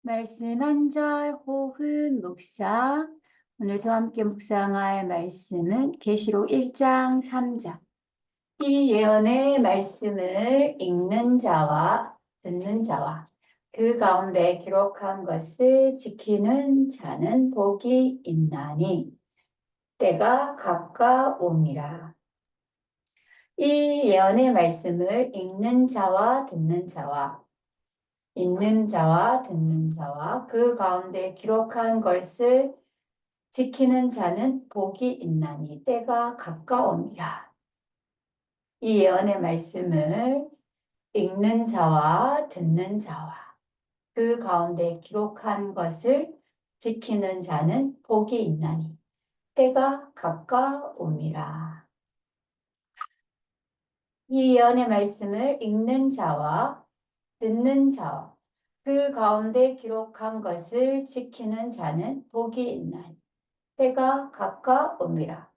말씀 한 절 호흡 묵상. 오늘 저와 함께 묵상할 말씀은 계시록 1장 3장. 이 예언의 말씀을 읽는 자와 듣는 자와 그 가운데 기록한 것을 지키는 자는 복이 있나니 때가 가까움이라. 이 예언의 말씀을 읽는 자와 듣는 자와 읽는 자와 듣는 자와 그 가운데 기록한 것을 지키는 자는 복이 있나니 때가 가까움이라. 이 예언의 말씀을 읽는 자와 듣는 자와 그 가운데 기록한 것을 지키는 자는 복이 있나니 때가 가까움이라. 이 예언의 말씀을 읽는 자와 듣는 자와 그 가운데 기록한 것을 지키는 자는 복이 있나니 때가 가까움이라.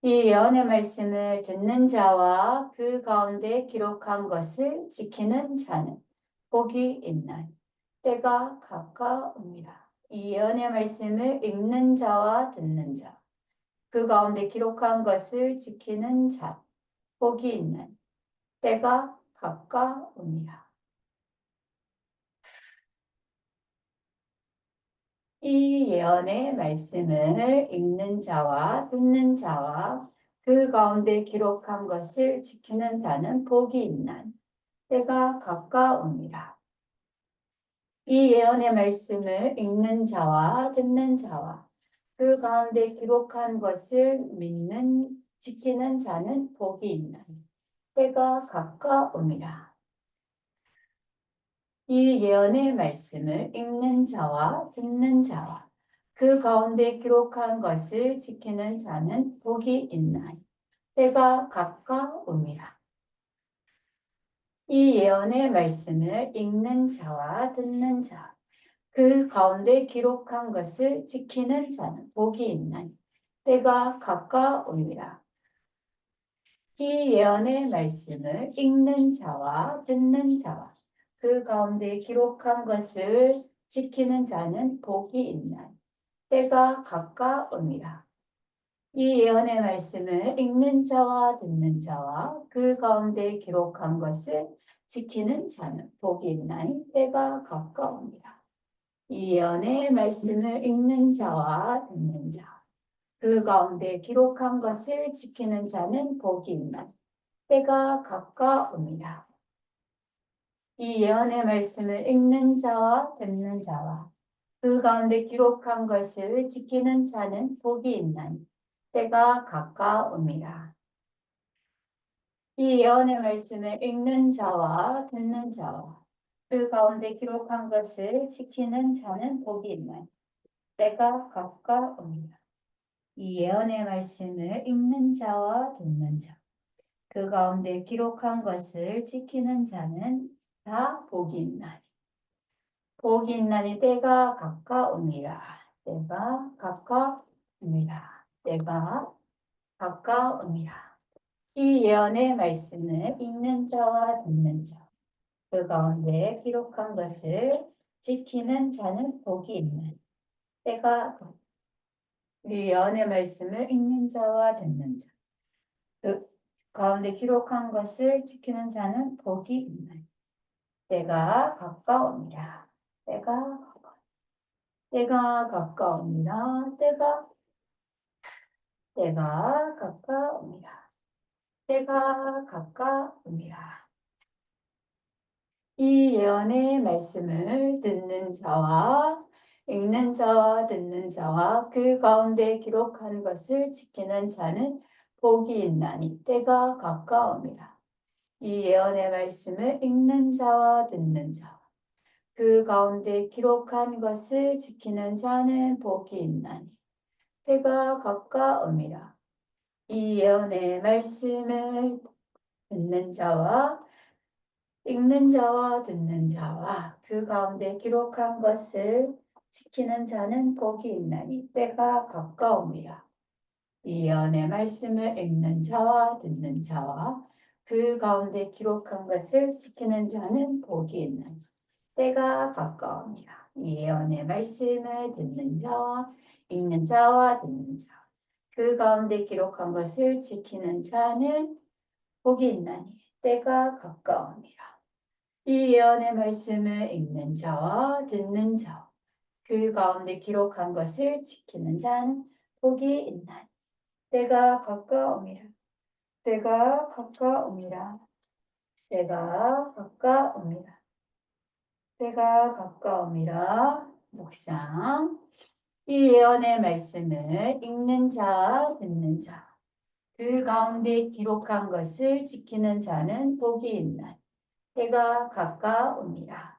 이 예언의 말씀을 듣는 자와 그 가운데 기록한 것을 지키는 자는 복이 있나니 때가 가까움이라. 이 예언의 말씀을 읽는 자와 듣는 자, 그 가운데 기록한 것을 지키는 자, 복이 있나니 때가 가까움이라. 이 예언의 말씀을 읽는 자와 듣는 자와 그 가운데 기록한 것을 지키는 자는 복이 있나니 때가 가까움이라. 이 예언의 말씀을 읽는 자와 듣는 자와 그 가운데 기록한 것을 믿는 지키는 자는 복이 있나니 때가 가까움이라. 이 예언의 말씀을 읽는 자와 듣는 자와 그 가운데 기록한 것을 지키는 자는 복이 있나니 때가 가까움이라. 이 예언의 말씀을 읽는 자와 듣는 자, 그 가운데 기록한 것을 지키는 자는 복이 있나니 때가 가까움이라. 이 예언의 말씀을 읽는 자와 듣는 자와 그 가운데 기록한 것을 지키는 자는 복이 있나니 때가 가까움이라. 이 예언의 말씀을 읽는 자와 듣는 자와 그 가운데 기록한 것을 지키는 자는 복이 있나니 때가 가까움이라. 이 예언의 말씀을 읽는 자와 듣는 자, 그 가운데 기록한 것을 지키는 자는 복이 있나니 때가 가까움이라. 이 예언의 말씀을 읽는 자와 듣는 자와 그 가운데 기록한 것을 지키는 자는 복이 있나니 때가 가까움이라. 이 예언의 말씀을 읽는 자와 듣는 자와 그 가운데 기록한 것을 지키는 자는 복이 있나니 때가 가까움이라. 이 예언의 말씀을 읽는 자와 듣는 자, 그 가운데 기록한 것을 지키는 자는 다 복이 있나니 복이 있나니 때가 가까움이라. 때가 가까움이라. 때가 가까움이라. 이 예언의 말씀을 읽는 자와 듣는 자, 그 가운데 기록한 것을 지키는 자는 복이 있는 때가 이 예언의 말씀을 읽는 자와 듣는 자, 그 가운데 기록한 것을 지키는 자는 복이 있는 때가 가까움이라. 때가 가까움이라. 때가 가까움이라. 때가 가까움이라. 이 예언의 말씀을 듣는 자와 읽는 자와 듣는 자와 그 가운데 기록한 것을 지키는 자는 복이 있나니 때가 가까움이라. 이 예언의 말씀을 읽는 자와 듣는 자와 그 가운데 기록한 것을 지키는 자는 복이 있나니 때가 가까움이라. 이 예언의 말씀을 듣는 자와 읽는 자와 듣는 자와 그 가운데 기록한 것을 지키는 자는 복이 있나니 때가 가까움이라. 이 예언의 말씀을 읽는 자와 듣는 자와 그 가운데 기록한 것을 지키는 자는 복이 있나니 때가 가까움이라. 이 예언의 말씀을 듣는 자와 읽는 자와 듣는 자. 그 가운데 기록한 것을 지키는 자는 복이 있나니 때가 가까움이라. 이 예언의 말씀을 읽는 자와 듣는 자. 그 가운데 기록한 것을 지키는 자는 복이 있나니 때가 가까움이라. 때가 가까움이라. 때가 가까움이라. 때가 가까움이라. 묵상. 이 예언의 말씀을 읽는 자, 듣는 자. 그 가운데 기록한 것을 지키는 자는 복이 있나니 때가 가까움이라.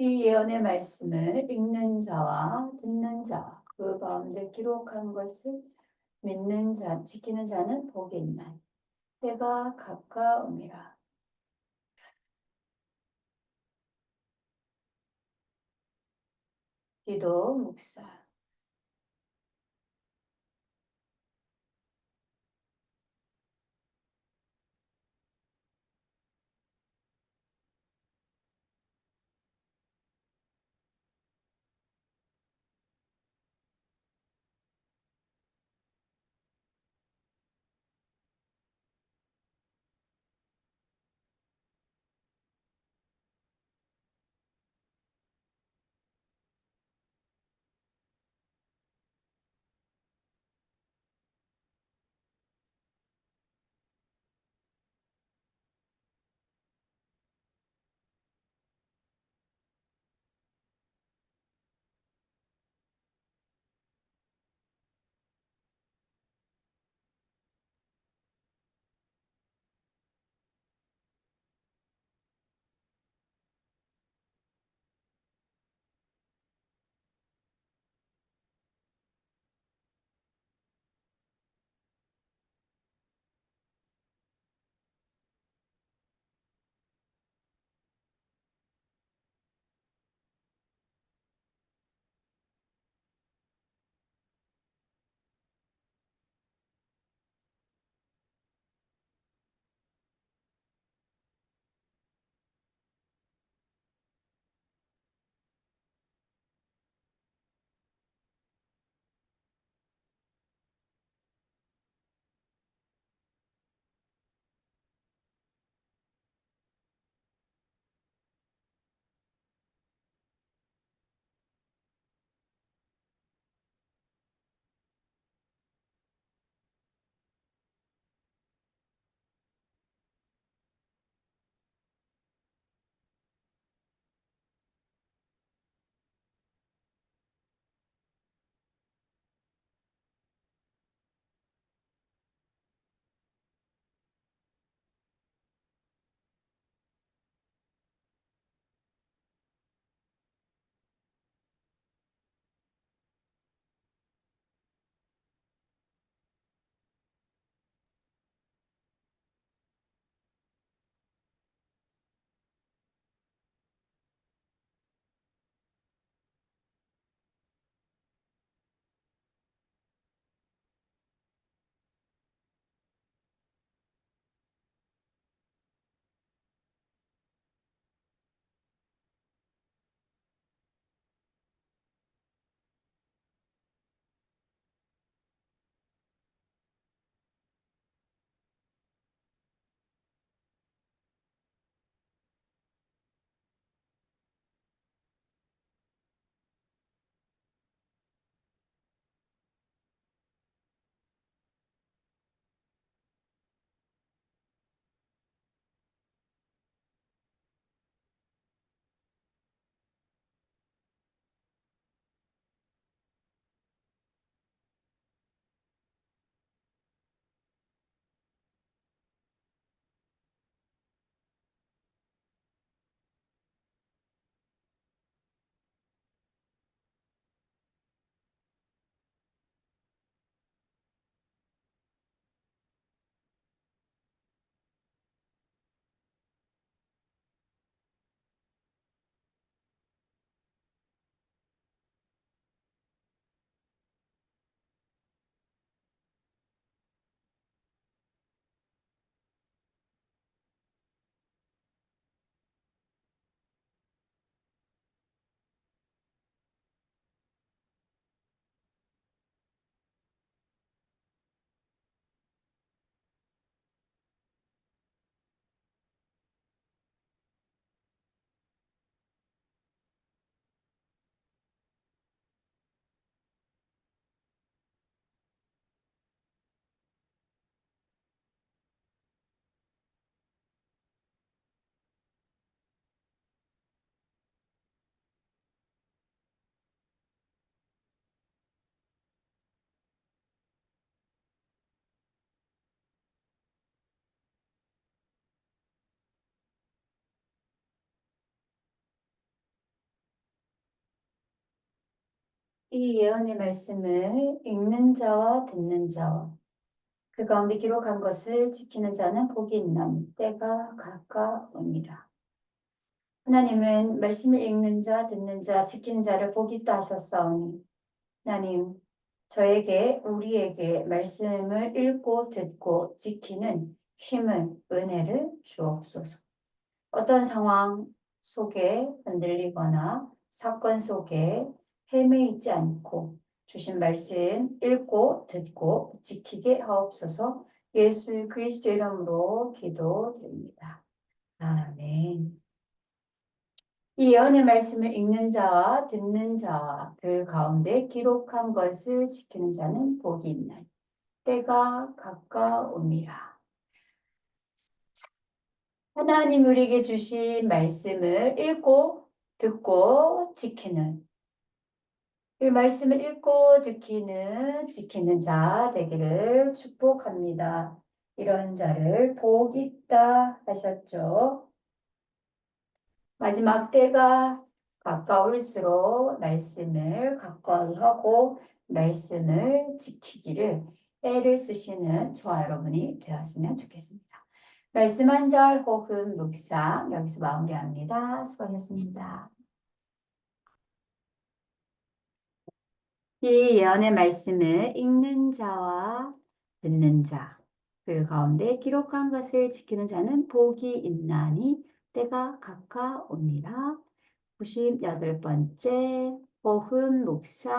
이 예언의 말씀을 읽는 자와 듣는 자와 그 가운데 기록한 것을 믿는 자, 지키는 자는 복이 있나니 때가 가까움이라. 기도 묵상. 이 예언의 말씀을 읽는 자와 듣는 자와 그 가운데 기록한 것을 지키는 자는 복이 있나니 때가 가까우니라. 하나님은 말씀을 읽는 자, 듣는 자, 지키는 자를 복이 있다 하셨사오니 하나님 저에게 우리에게 말씀을 읽고 듣고 지키는 힘을 은혜를 주옵소서. 어떤 상황 속에 흔들리거나 사건 속에 헤매이지 않고 주신 말씀 읽고 듣고 지키게 하옵소서. 예수 그리스도 이름으로 기도드립니다. 아멘. 이 예언의 말씀을 읽는 자와 듣는 자와 그 가운데 기록한 것을 지키는 자는 복이 있나니 때가 가까움이라. 하나님 우리에게 주신 말씀을 읽고 듣고 지키는 이 말씀을 읽고 듣기는 지키는 자 되기를 축복합니다. 이런 자를 복 있다 하셨죠. 마지막 때가 가까울수록 말씀을 가까이 하고 말씀을 지키기를 애를 쓰시는 저와 여러분이 되었으면 좋겠습니다. 말씀 한 절 혹은 묵상 여기서 마무리합니다. 수고하셨습니다. 이 예언의 말씀을 읽는 자와 듣는 자, 그 가운데 기록한 것을 지키는 자는 복이 있나니 때가 가까우니라. 98번째 복음 묵상